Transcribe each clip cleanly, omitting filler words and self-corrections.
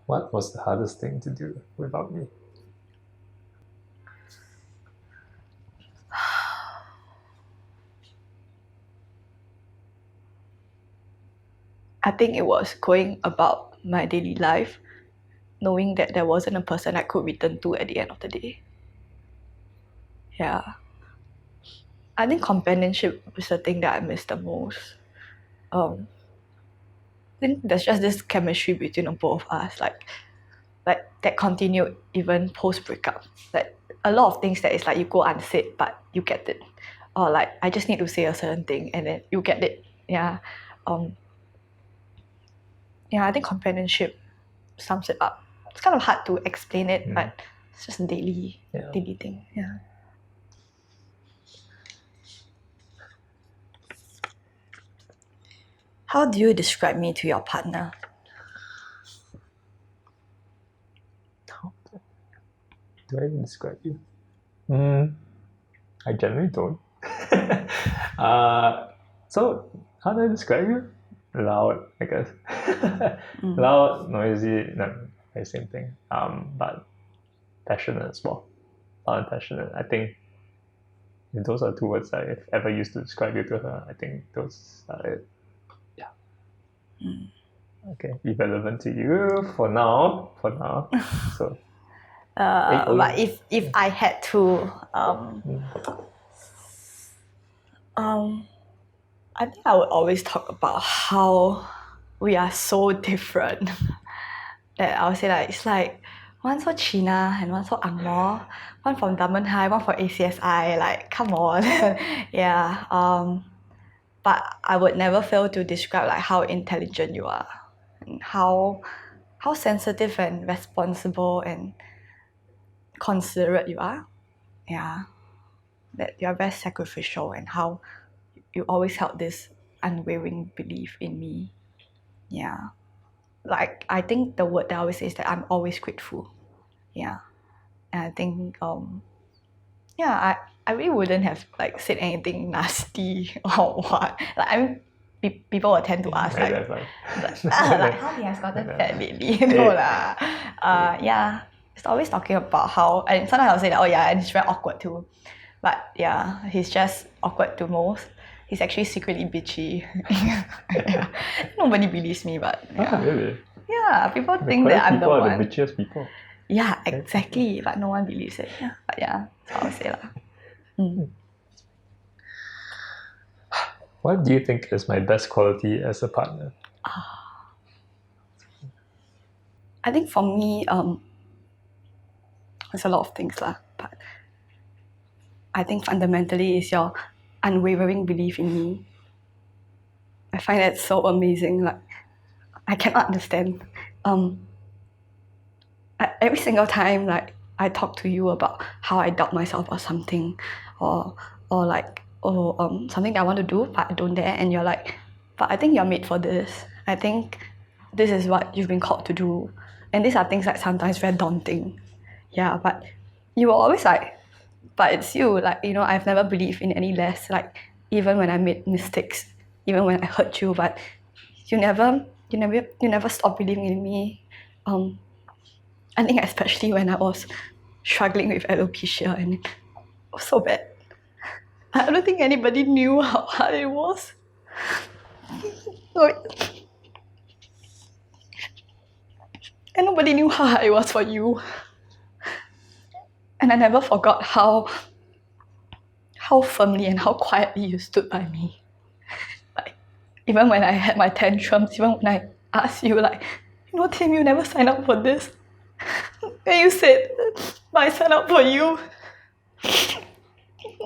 What was the hardest thing to do without me? I think it was going about my daily life, knowing that there wasn't a person I could return to at the end of the day. Yeah. I think companionship is the thing that I miss the most. I think there's just this chemistry between the both of us, like that continued even post breakup. Like a lot of things that is like you go unsaid, but you get it, or like I just need to say a certain thing and then you get it. Yeah, I think companionship sums it up. It's kind of hard to explain it, but it's just a daily thing. Yeah. How do you describe me to your partner? Do I even describe you? I generally don't. So how do I describe you? Loud, I guess. Loud, noisy, no, the same thing. But passionate as well. Loud and passionate. I think those are two words I've ever used to describe you to her. I think those are it. Yeah. Okay, irrelevant to you for now. So. But if I had to, I think I would always talk about how we are so different. That I would say like it's like one so China and one so Angmo, one from Diamond High, one from ACSI. Like come on, yeah. But I would never fail to describe like how intelligent you are, and how sensitive and responsible and considerate you are. Yeah, that you are very sacrificial and how you always held this unwavering belief in me. Yeah. Like I think the word that I always say is that I'm always grateful. Yeah. And I think I really wouldn't have like said anything nasty or what. Like I mean people will tend to ask like, how he has gotten fat lately. No lah. Yeah. It's always talking about how, and sometimes I'll say that, oh yeah, and it's very awkward too. But yeah, he's just awkward to most. He's actually secretly bitchy. Yeah. Nobody believes me, but yeah. Oh, really? Yeah, people think that I'm the one. People are the bitchiest people. Yeah, exactly. But no one believes it. Yeah, but yeah, that's what I would say lah. What do you think is my best quality as a partner? I think for me, there's a lot of things lah, but I think fundamentally is your unwavering belief in me. I find that so amazing. Like I cannot understand. Every single time like I talk to you about how I doubt myself or something, or like something that I want to do but I don't dare, and you're like, but I think you're made for this. I think this is what you've been called to do, and these are things that sometimes very daunting. Yeah, but you were always like, but it's you. Like I've never believed in any less. Like even when I made mistakes, even when I hurt you, but you never stop believing in me. I think especially when I was struggling with alopecia and it was so bad. I don't think anybody knew how hard it was. And nobody knew how hard it was for you. And I never forgot how firmly and how quietly you stood by me. Like, even when I had my tantrums, even when I asked you like, Tim, you never signed up for this. And you said, but I signed up for you.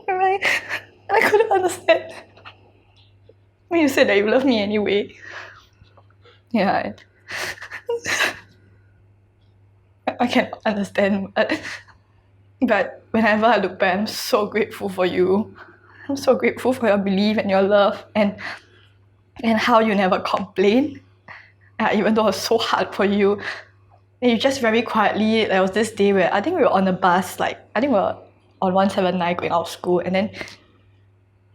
And I couldn't understand. When you said that you love me anyway. Yeah. I can't understand. But whenever I look back, I'm so grateful for you. I'm so grateful for your belief and your love and how you never complain. Even though it was so hard for you. And you just very quietly, there was this day where I think we were on a bus, like I think we were on 179 going out of school, and then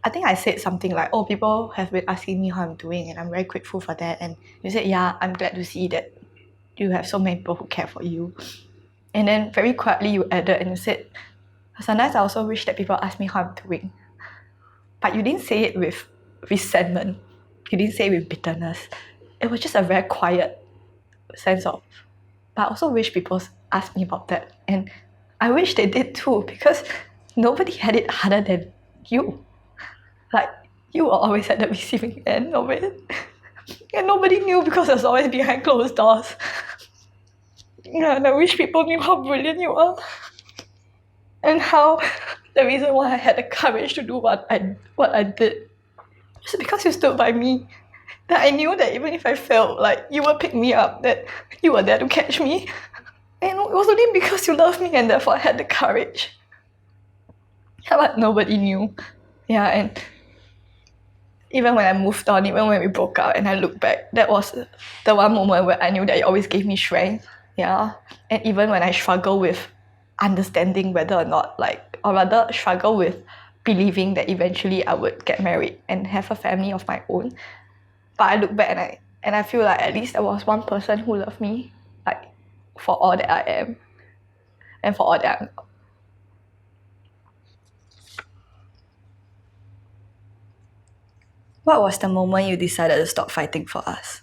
I think I said something like, oh, people have been asking me how I'm doing and I'm very grateful for that. And you said, yeah, I'm glad to see that you have so many people who care for you. And then very quietly you added and you said, sometimes I also wish that people ask me how I'm doing. But you didn't say it with resentment. You didn't say it with bitterness. It was just a very quiet sense of, but I also wish people asked me about that. And I wish they did too, because nobody had it harder than you. Like, you were always at the receiving end of it. And nobody knew because it was always behind closed doors. Yeah, and I wish people knew how brilliant you are. And how the reason why I had the courage to do what I did was because you stood by me. That I knew that even if I failed, like, you would pick me up, that you were there to catch me. And it was only because you loved me and therefore I had the courage. But nobody knew. Yeah, and even when I moved on, even when we broke up and I look back, that was the one moment where I knew that you always gave me strength. Yeah. And even when I struggle with understanding whether or not, like, or rather struggle with believing that eventually I would get married and have a family of my own. But I look back and I feel like at least there was one person who loved me, like, for all that I am and for all that I'm not. What was the moment you decided to stop fighting for us?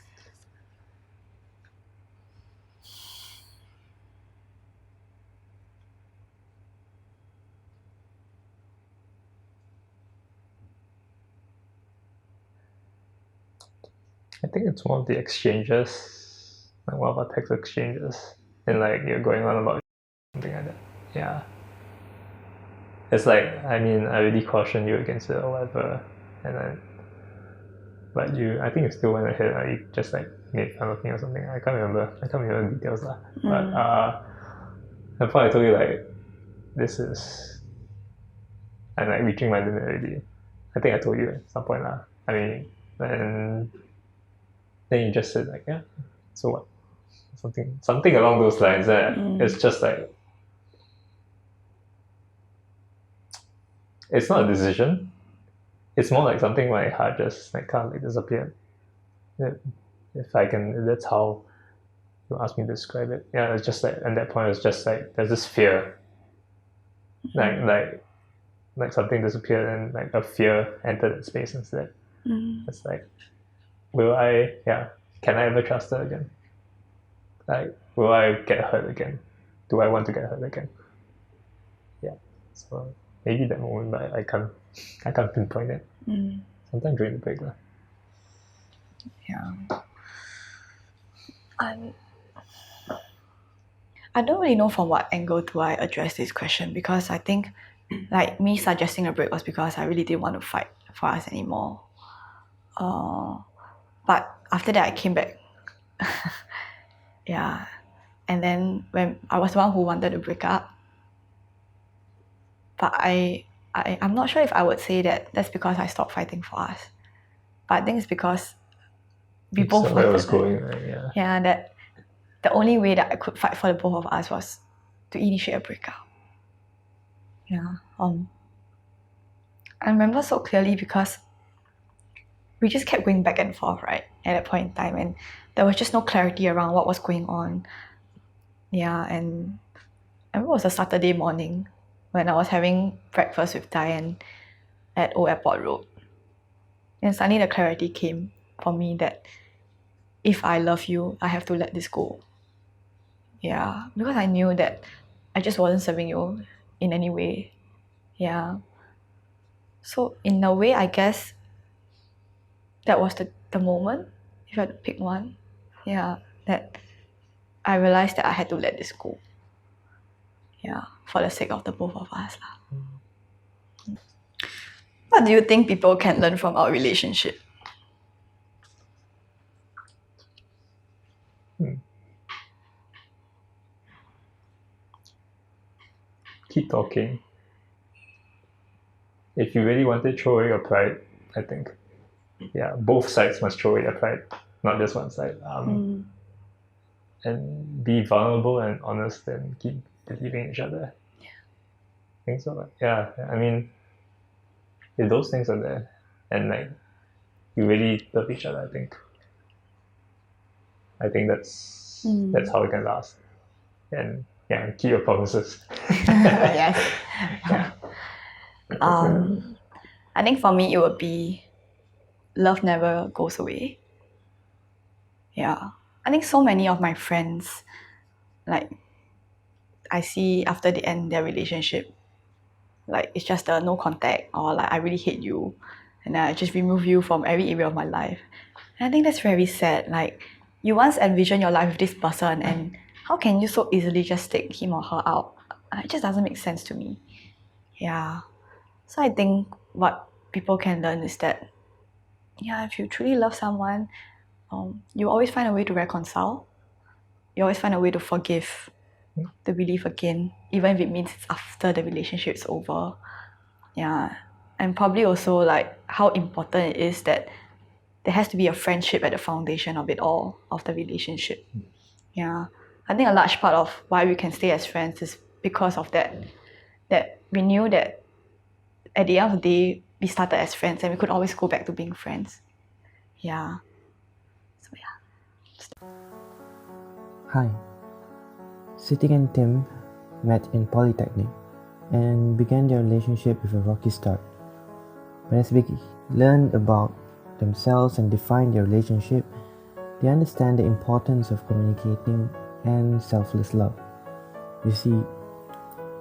I think it's one of the exchanges, like one of our text exchanges, and like you're going on about something like that. Yeah. It's like, I mean, I really cautioned you against it or whatever, and then, but I think you still went ahead, like you just like made fun of me or something. I can't remember the details lah. But I thought I told you like, this is, I'm like reaching my limit already. I think I told you at some point lah. I mean, and then you just said like, yeah, so what? Something along those lines. It's just like, it's not a decision. It's more like something my heart just like kind of like disappeared. If I can, if that's how you ask me to describe it. Yeah, it's just like at that point it's just like there's this fear, like something disappeared and like a fear entered that space instead. It's like, will I? Yeah, can I ever trust her again? Like, will I get hurt again? Do I want to get hurt again? Yeah, so maybe that moment, but I can't pinpoint it. Sometime during the break lah. Yeah. I don't really know from what angle do I address this question, because I think like me suggesting a break was because I really didn't want to fight for us anymore. But after that I came back. Yeah. And then when I was the one who wanted to break up, but I'm not sure if I would say that that's because I stopped fighting for us. But I think it's because we both where I was wanted going, right? Yeah. Yeah, that the only way that I could fight for the both of us was to initiate a breakup. Yeah. I remember so clearly because we just kept going back and forth, right, at that point in time, and there was just no clarity around what was going on. Yeah, and I remember it was a Saturday morning when I was having breakfast with Diane at Old Airport Road. And suddenly the clarity came for me that if I love you, I have to let this go. Yeah, because I knew that I just wasn't serving you in any way. Yeah. So in a way, I guess that was the moment, if I had to pick one. Yeah, that I realized that I had to let this go. Yeah, for the sake of the both of us. What do you think people can learn from our relationship? Keep talking. If you really want to throw away your pride, I think, yeah, both sides must throw away their pride, not just one side. And be vulnerable and honest and keep believing in each other. Yeah. I think so. Yeah, I mean, if those things are there and like you really love each other, I think that's That's how we can last. And yeah, keep your promises. Yes. Yeah. I think for me it would be love never goes away. Yeah. I think so many of my friends, like, I see after they end their relationship, like it's just a no contact, or like I really hate you and I just remove you from every area of my life. And I think that's very sad. Like, you once envisioned your life with this person, and how can you so easily just take him or her out? It just doesn't make sense to me. Yeah. So I think what people can learn is that, yeah, if you truly love someone, you always find a way to reconcile. You always find a way to forgive, to believe again, even if it means it's after the relationship is over. Yeah. And probably also like how important it is that there has to be a friendship at the foundation of it all, of the relationship. Yeah. I think a large part of why we can stay as friends is because of that. That we knew that at the end of the day, we started as friends and we could always go back to being friends. Yeah. So yeah. Hi. See Ting and Tim met in Polytechnic and began their relationship with a rocky start. But as they learn about themselves and define their relationship, they understand the importance of communicating and selfless love. You see,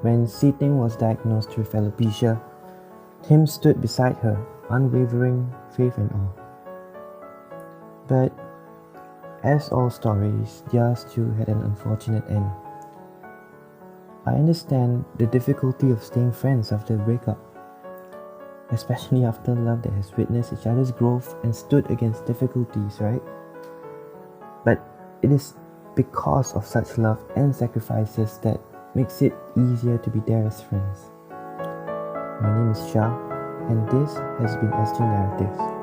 when See Ting was diagnosed with alopecia, Tim stood beside her, unwavering faith and awe. But as all stories, theirs too had an unfortunate end. I understand the difficulty of staying friends after a breakup, especially after love that has witnessed each other's growth and stood against difficulties, right? But it is because of such love and sacrifices that makes it easier to be there as friends. My name is Shah, and this has been SG Narratives.